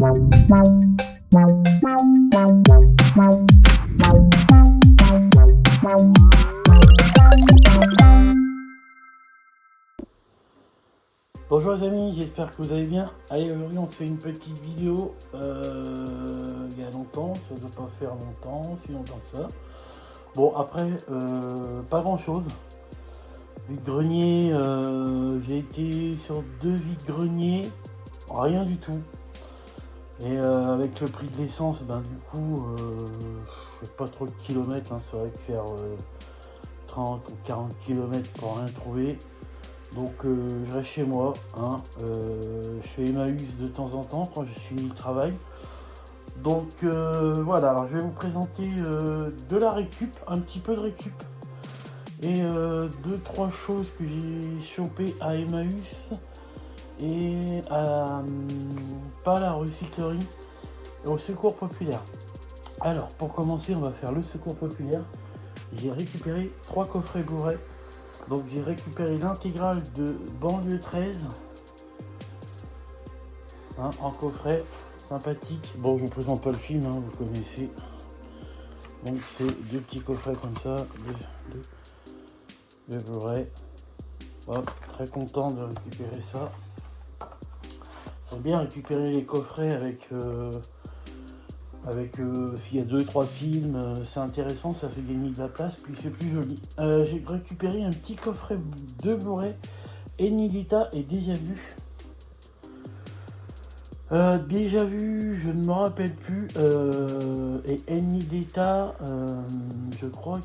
Bonjour les amis, j'espère que vous allez bien. Allez, aujourd'hui on se fait une petite vidéo. Il y a longtemps, ça ne doit pas faire longtemps, si longtemps que ça. Bon, après, pas grand chose. Vide-grenier, j'ai été sur 2 vides-greniers, rien du tout. Et avec le prix de l'essence, ben du coup, je fais pas trop de kilomètres, hein. C'est vrai que faire 30 ou 40 km pour rien trouver. Donc je reste chez moi, hein. Je fais Emmaüs de temps en temps quand je suis au travail. Donc voilà, alors je vais vous présenter de la récup, un petit peu de récup. Et 2-3 choses que j'ai chopées à Emmaüs et à pas à la recyclerie, au secours populaire. Alors pour commencer, on va faire le secours populaire. J'ai récupéré 3 coffrets Blu-ray. Donc j'ai récupéré l'intégrale de Banlieue 13, hein, en coffret, sympathique. Bon, je vous présente pas le film, hein, vous connaissez. Donc c'est 2 petits coffrets comme ça, de Blu-ray. Hop, très content de récupérer ça. J'aime bien récupérer les coffrets avec s'il y a 2-3 films, c'est intéressant, ça fait gagner de la place, puis c'est plus joli. J'ai récupéré un petit coffret de Blu-ray, Enidita et Déjà Vu. Déjà Vu, je ne me rappelle plus, et Enidita, je crois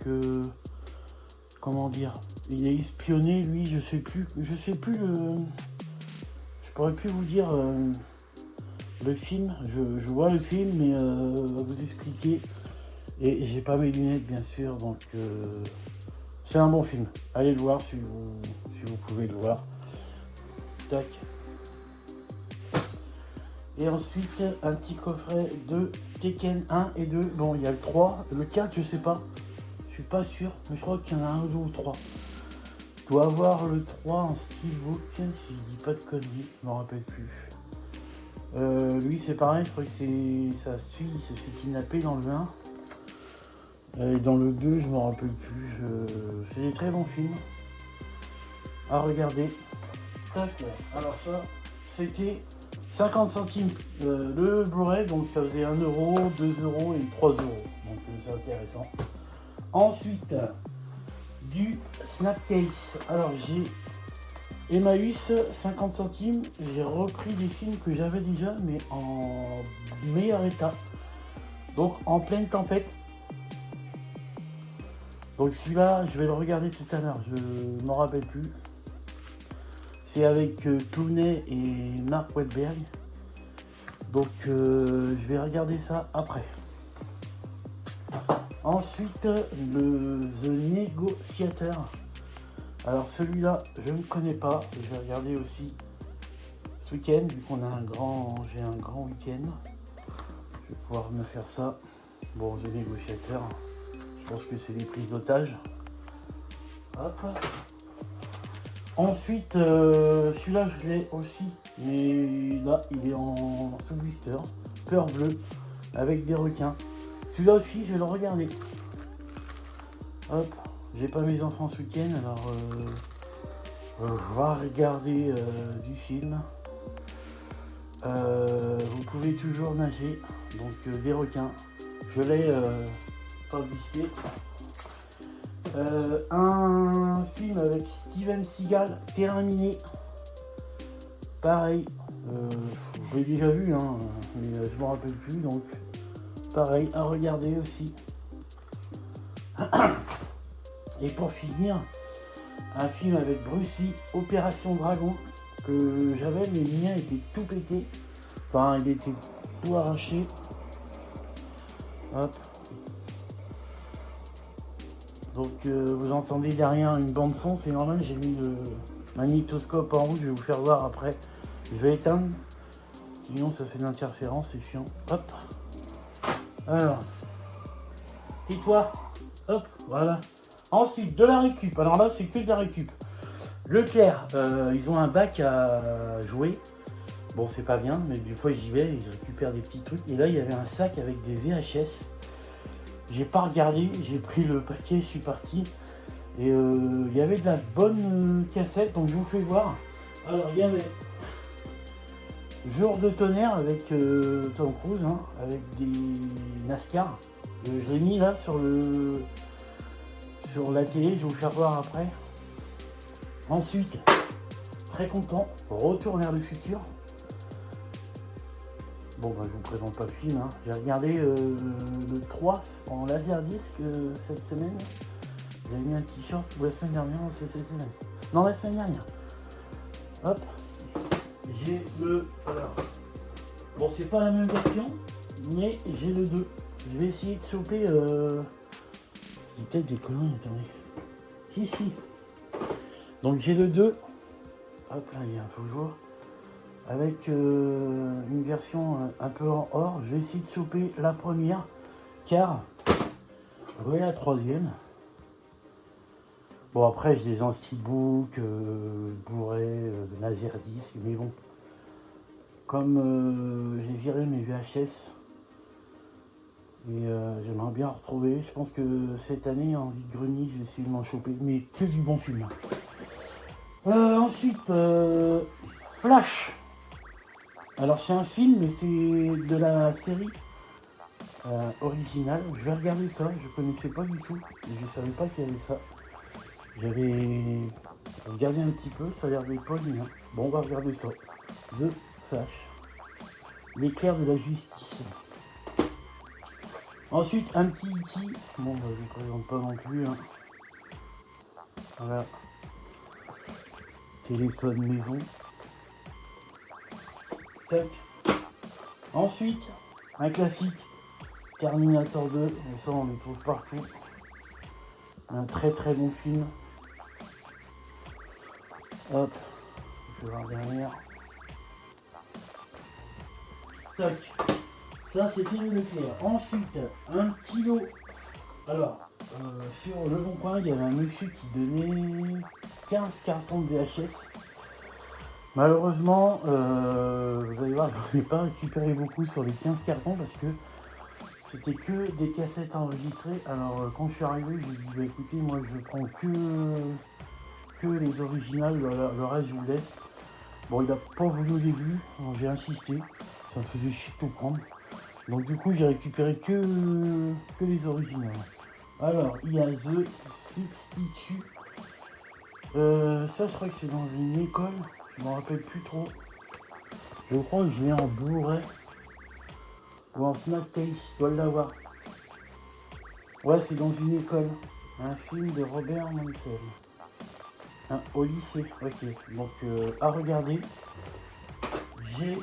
que, comment dire, il est espionné, lui, je sais plus je pourrais plus vous dire le film, je vois le film, mais vous expliquer. Et j'ai pas mes lunettes, bien sûr, donc c'est un bon film. Allez le voir si vous pouvez le voir. Tac. Et ensuite, un petit coffret de Tekken 1 et 2. Bon, il y a le 3, le 4, je sais pas. Je suis pas sûr, mais je crois qu'il y en a un, 2 ou 3. Je dois avoir le 3 en steelbook, si je dis pas de conneries, je m'en rappelle plus. Lui c'est pareil, je crois que ça suit, il se fait kidnapper dans le 1. Et dans le 2, je m'en rappelle plus. C'est des très bons films à regarder. Tac. Alors ça, c'était 50 centimes le Blu-ray, donc ça faisait 1 euro, 2 euros et 3 euros. Donc c'est intéressant. Ensuite, du Snapcase. Alors j'ai Emmaüs 50 centimes, j'ai repris des films que j'avais déjà mais en meilleur état, donc en pleine tempête. Donc celui-là je vais le regarder tout à l'heure, je m'en rappelle plus. C'est avec Clooney et Mark Wahlberg, donc je vais regarder ça après. Ensuite, le The Negotiator. Alors celui-là, je ne connais pas. Je vais regarder aussi ce week-end, vu qu'on a j'ai un grand week-end. Je vais pouvoir me faire ça. Bon, The Negotiator, je pense que c'est des prises d'otages. Hop. Ensuite, celui-là, je l'ai aussi. Mais là, il est en sous-blister. Peur bleue, avec des requins. Celui-là aussi, je vais le regarder. Hop, j'ai pas mes enfants ce week-end, alors je vais regarder du film. Vous pouvez toujours nager, donc des requins. Je l'ai pas visité. Un film avec Steven Seagal, Terrain miné. Pareil, je l'ai déjà vu, hein, mais je m'en rappelle plus, donc pareil, à regarder aussi. Et pour finir, un film avec Bruce Lee, Opération Dragon, que j'avais, mais le mien était tout pété. Enfin, il était tout arraché. Hop. Donc vous entendez derrière une bande son, c'est normal, j'ai mis le magnétoscope en rouge, je vais vous faire voir après. Je vais éteindre, sinon ça fait de l'interférence, c'est chiant. Hop. Alors, tais-toi. Hop, voilà. Ensuite, de la récup. Alors là, c'est que de la récup. Leclerc, ils ont un bac à jouer. Bon, c'est pas bien, mais du fois j'y vais et je récupère des petits trucs. Et là, il y avait un sac avec des VHS. J'ai pas regardé, j'ai pris le paquet, je suis parti. Et il y avait de la bonne cassette, donc je vous fais voir. Alors, il y avait Jour de tonnerre avec Tom Cruise, hein, avec des NASCAR. Je l'ai mis là sur la télé, je vais vous faire voir après. Ensuite, très content, Retour vers le futur. Bon, bah, je vous présente pas le film, hein. J'ai regardé le 3 en laserdisc cette semaine. J'avais mis un t-shirt, ou la semaine dernière, c'est cette semaine. Non, la semaine dernière. Hop, j'ai le... Alors, bon, c'est pas la même version, mais j'ai le 2. Je vais essayer de choper... J'ai peut-être des conneries, attendez. Si. Donc j'ai le 2. Hop là, il y a un faux jour. Avec une version un peu en or. Je vais essayer de choper la première, car ouais, la troisième. Bon, après j'ai des anti-book, Blu-ray, de laserdisc, mais bon, comme j'ai viré mes VHS et j'aimerais bien retrouver. Je pense que cette année en vide-grenier, je vais essayer de m'en choper, mais que du bon film. Ensuite, Flash. Alors c'est un film, mais c'est de la série originale. Je vais regarder ça, je connaissais pas du tout, et je savais pas qu'il y avait ça. J'avais regardé un petit peu, ça a l'air d'être pas bien. Bon, on va regarder ça. The Flash. L'éclair de la justice. Ensuite, un petit E.T. Bon, bah, je ne présente pas non plus. Hein. Voilà. Téléphone maison. Tac. Ensuite, un classique. Terminator 2. Et ça, on le trouve partout. Un très très bon film. Hop. Je vais voir derrière. Tac. Ça, c'était le Leclerc. Ensuite, un petit lot. Alors, sur le bon coin, il y avait un monsieur qui donnait 15 cartons de VHS. Malheureusement, vous allez voir, je n'ai pas récupéré beaucoup sur les 15 cartons parce que c'était que des cassettes enregistrées. Alors, quand je suis arrivé, j'ai dit, bah, écoutez, moi je prends que les originales, le reste je vous laisse. Bon, il n'a pas voulu au début, j'ai insisté, ça me faisait chier de tout prendre. Donc du coup j'ai récupéré que les originales. Alors il y a The Substitute. Ça je crois que c'est dans une école. Je m'en rappelle plus trop. Je crois que je l'ai en Blu-ray. Ou en Snack Case, je dois l'avoir. Ouais, c'est dans une école. Un film de Robert Mankel. Au lycée, ok. Donc à regarder. J'ai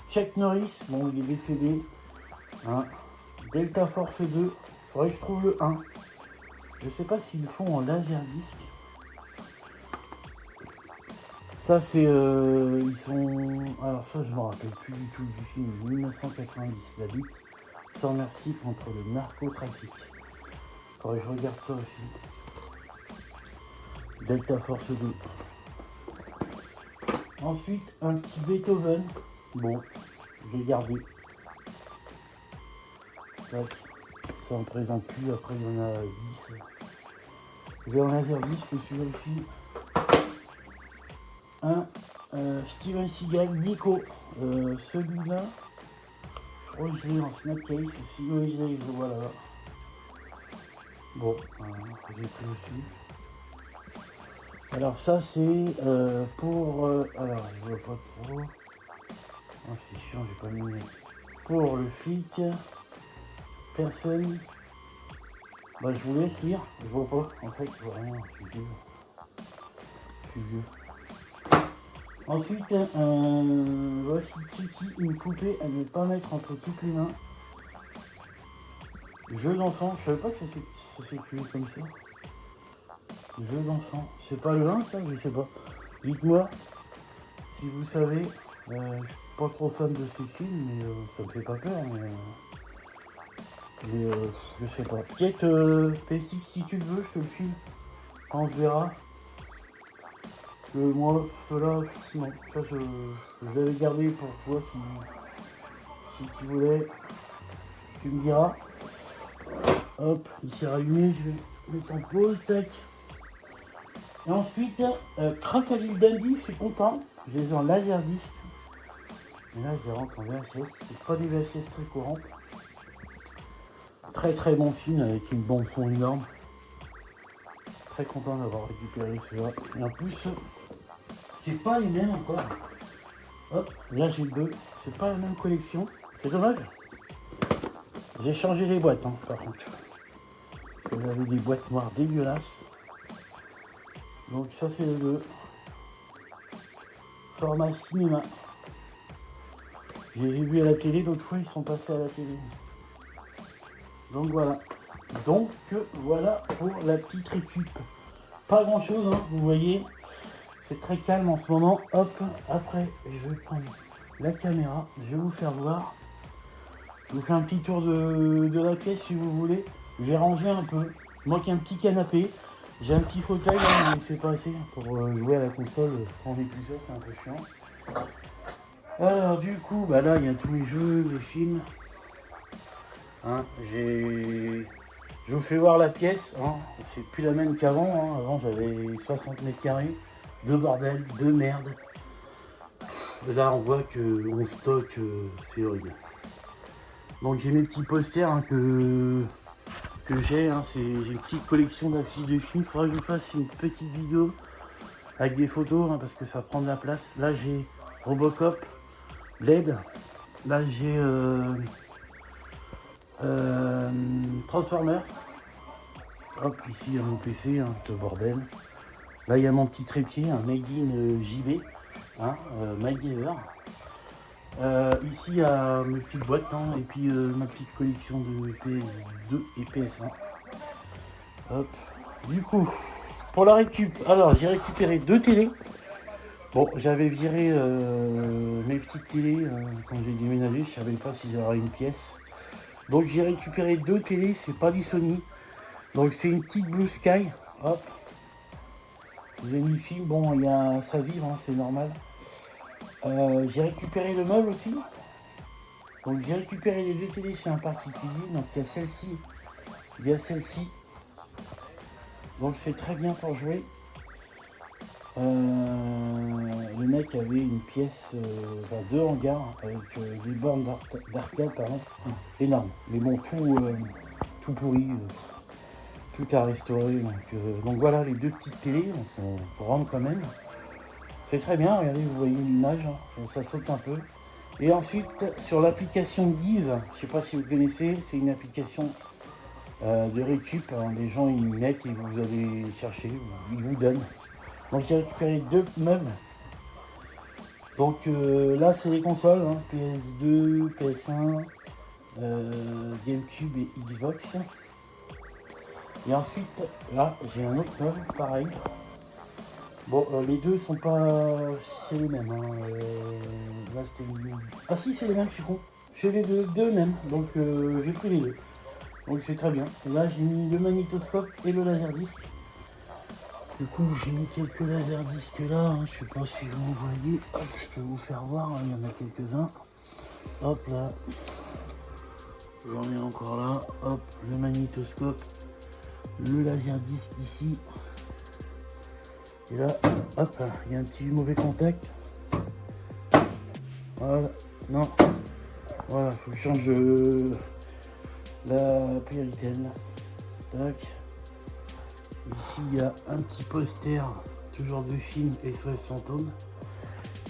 Chuck Norris, bon il est décédé. Hein. Delta Force 2, faudrait que je trouve le 1. Je sais pas s'ils le font en laserdisc. Ça c'est ils sont. Alors ça je me rappelle plus du tout du film 1990, la lutte sans merci contre le narcotrafic. Faudrait que je regarde ça aussi. Delta Force 2. Ensuite un petit Beethoven. Bon, je vais garder. Tac. Ça en présente plus, après il y en a 10. Je vais en laserdisc, celui-là aussi. Un Steven Seagal, Nico. Celui-là, je crois que je l'ai en Snack Case aussi. Oui, je l'ai, je le vois là. Bon, j'ai pris aussi. Alors ça c'est pour... alors je vois pas trop. Oh, c'est chiant, j'ai pas mis. Pour le flic, personne. Bah je vous laisse lire, je vois pas. En fait, je vois rien, je suis vieux. Je suis vieux. Ensuite, voici Tiki, une poupée à ne pas mettre entre toutes les mains. Jeu d'enfant, je savais pas que ça s'écrivait comme ça. Jeu d'enfant, c'est pas le 1 ça, je sais pas. Dites-moi si vous savez. Je suis pas trop fan de ces films, mais ça me fait pas peur. Mais je sais pas. Peut-être P6 si tu le veux, je te le file quand on se verra. Moi, ceux-là, non, ça je l'avais gardé pour toi si tu voulais. Tu me diras. Hop, il s'est rallumé, je vais mettre en pause, tac. Et ensuite, Crocodile Dundee, je suis content. Je les ai en laserdisc. Et là, je les rentre en VHS. C'est pas des VHS très courantes. Très très bon film avec une bande son énorme. Très content d'avoir récupéré ceux-là. Et en plus, c'est pas les mêmes encore. Hop, là j'ai deux. C'est pas la même collection. C'est dommage. J'ai changé les boîtes, hein, par contre. Vous avez des boîtes noires dégueulasses. Donc ça c'est le 2. Format cinéma. Je les ai vus à la télé, d'autres fois ils sont passés à la télé. Donc voilà. Donc voilà pour la petite récup. Pas grand chose, hein, vous voyez. C'est très calme en ce moment. Hop, après je vais prendre la caméra. Je vais vous faire voir. Je vous fais un petit tour de la pièce si vous voulez. J'ai rangé un peu. Il manque un petit canapé. J'ai un petit fauteuil, hein, mais c'est pas assez pour jouer à la console. Quand on est plusieurs, c'est un peu chiant. Alors du coup, bah là il y a tous les jeux, les films. Hein, je vous fais voir la pièce. Hein. C'est plus la même qu'avant. Hein. Avant j'avais 60 mètres carrés. De bordel, de merde. Et là on voit qu'on stocke, c'est horrible. Donc j'ai mes petits posters hein, que j'ai. Hein, j'ai une petite collection d'affiches de films. Il faudra que je vous fasse une petite vidéo avec des photos hein, parce que ça prend de la place. Là j'ai Robocop, LED. Là j'ai Transformers. Hop, ici il y a mon PC, hein, le bordel. Là il y a mon petit trépied, un Made in JB, hein, MacGyver. Ici il y a mes petites boîtes hein, et puis ma petite collection de PS2 et PS1. Hop. Du coup, pour la récup, alors j'ai récupéré 2 télés. Bon, j'avais viré mes petites télés quand j'ai déménagé, je savais pas si j'aurais une pièce. Donc j'ai récupéré 2 télés, c'est pas du Sony. Donc c'est une petite Blue Sky. Hop. J'ai mis le film, bon il y a ça vibre, hein, c'est normal. J'ai récupéré le meuble aussi. Donc j'ai récupéré les 2 télés chez un particulier. Donc il y a celle-ci, il y a celle-ci. Donc c'est très bien pour jouer. Le mec avait une pièce, 2 hangars avec des bornes d'arcade par exemple, énorme. Mais bon, tout pourri, tout à restaurer. Donc voilà les 2 petites télés, on rentre quand même. C'est très bien, regardez, vous voyez l'image, hein, ça saute un peu. Et ensuite, sur l'application Guise, je sais pas si vous connaissez, c'est une application de récup. Hein, les gens ils mettent et vous allez chercher, ils vous donnent. Donc j'ai récupéré 2 meubles. Donc là c'est les consoles, hein, PS2, PS1, GameCube et Xbox. Et ensuite là j'ai un autre meuble pareil. Bon les deux sont pas c'est les mêmes. Hein. Là c'était ah si c'est les mêmes, je suis con. J'ai les deux mêmes, donc j'ai pris les deux. Donc c'est très bien. Là j'ai mis le magnétoscope et le laserdisc. Du coup, j'ai mis quelques laserdiscs là, hein. Je sais pas si vous voyez, hop, je peux vous faire voir, hein. Il y en a quelques-uns. Hop là, j'en ai encore là, hop, le magnétoscope, le laserdisc ici. Et là, hop, il y a un petit mauvais contact. Voilà, non, voilà, faut que je change la priorité. Tac. Ici il y a un petit poster, toujours de film SOS Fantôme.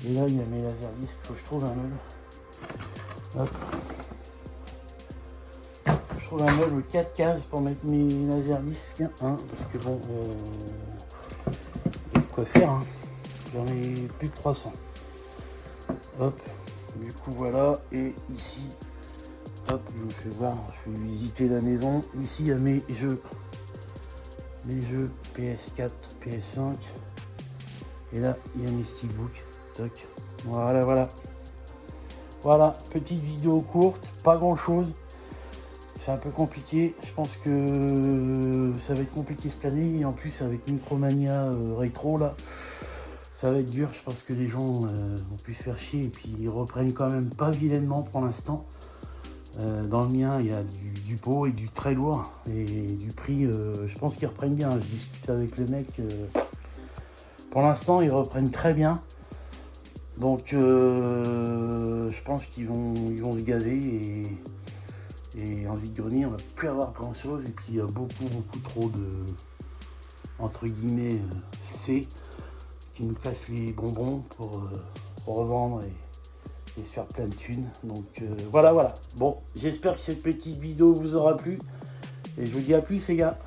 Et là il y a mes laserdiscs, faut que je trouve un meuble. Hop. Je trouve un meuble 4 cases pour mettre mes laserdiscs. Hein, parce que bon, il y a de quoi faire. Hein. J'en ai plus de 300. Hop. Du coup voilà. Et ici, hop, je vous fais voir, je vais visiter la maison. Ici il y a mes jeux. Les jeux PS4, PS5. Et là, il y a mes steelbooks. Toc. Voilà. Voilà, petite vidéo courte, pas grand chose. C'est un peu compliqué. Je pense que ça va être compliqué cette année. Et en plus, avec Micromania Retro, là, ça va être dur. Je pense que les gens vont plus se faire chier et puis ils reprennent quand même pas vilainement pour l'instant. Dans le mien, il y a du beau et du très lourd et du prix, je pense qu'ils reprennent bien. Je discute avec le mec. Pour l'instant, ils reprennent très bien. Donc, je pense qu'ils vont se gaver et en vide-grenier, on va plus avoir grand-chose. Et puis, il y a beaucoup trop de, entre guillemets, C qui nous cassent les bonbons pour revendre et se faire plein de thunes. Donc, voilà. Bon, j'espère que cette petite vidéo vous aura plu. Et je vous dis à plus, les gars.